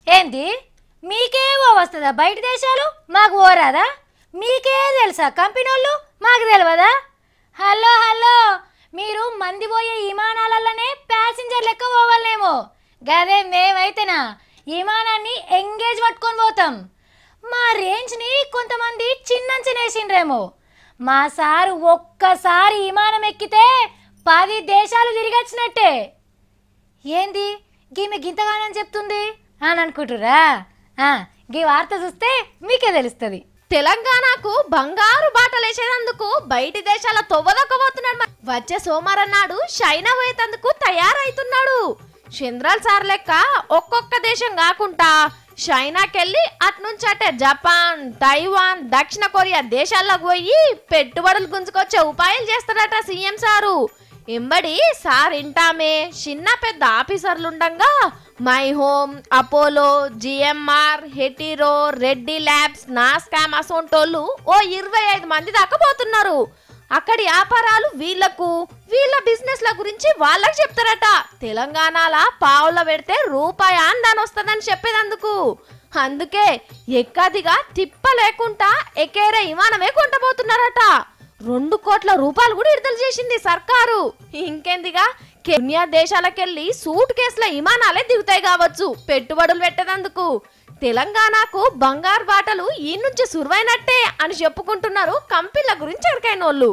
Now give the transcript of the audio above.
ఏంది మీకేవో వస్తుందా బయట దేశాలు మాకు పోరాదా? మీకే తెలుసా కంపెనీలు మాకు తెలియదా? హలో హలో, మీరు మంది పోయే విమానాలలోనే ప్యాసింజర్ లెక్క పోవాలేమో, గదే మేమైతేనా విమానాన్ని ఎంగేజ్ పట్టుకొని పోతాం. మా రేంజ్ని కొంతమంది చిన్నంచనేసిండ్రేమో. మా సారు ఒక్కసారి విమానం ఎక్కితే 10 దేశాలు తిరిగొచ్చినట్టే. ఏంది గీమె గింతగానని చెప్తుంది అని అనుకుంటురా? గీ వార్త చూస్తే మీకే తెలుస్తుంది. తెలంగాణకు బంగారు బాటలేసేందుకు బయటి దేశాల తొవ్వదొక్కబోతున్నాడు. వచ్చే సోమవారం నాడు చైనా పోయేందుకు తయారైతున్నాడు. చంద్రాల్ సార్ లెక్క ఒక్కొక్క దేశం కాకుండా చైనాకెళ్ళి అట్నుంచి అటే జపాన్, తైవాన్, దక్షిణ కొరియా దేశాల్లోకి పోయి పెట్టుబడులు గుంజుకొచ్చే ఉపాయాలు చేస్తాడట సీఎం సారు. ఎంబడి సార్ ఇంటామే చిన్న పెద్ద ఆఫీసర్లుండగా my home, Apollo, GMR, Hetero, Reddy labs, NASSCOM అసోంటోళ్ళు ఓ 25 మంది దాకా పోతున్నారు. అక్కడి వ్యాపారాలు వీళ్లకు, వీళ్ళ బిజినెస్ల గురించి వాళ్ళకి చెప్తారట. తెలంగాణలో పావుల పెడితే రూపాయి ఆందాన్ వస్తుందని చెప్పేదందుకు. అందుకే ఎక్కదిగా తిప్ప లేకుండా ఎకేరే విమానమే కొంటబోతున్నారట. 2 కోట్ల రూపాయలు కూడా విడుదల చేసింది సర్కారు. ఇంకెందిగా కెన్యా దేశాలకెళ్ళి సూట్ కేసుల విమానాలే దిగుతాయి కావచ్చు పెట్టుబడులు పెట్టేందుకు. తెలంగాణకు బంగారు బాటలు ఈ నుంచి సురువైనట్టే అని చెప్పుకుంటున్నారు కంపెనీల గురించి ఎరకైనోళ్ళు.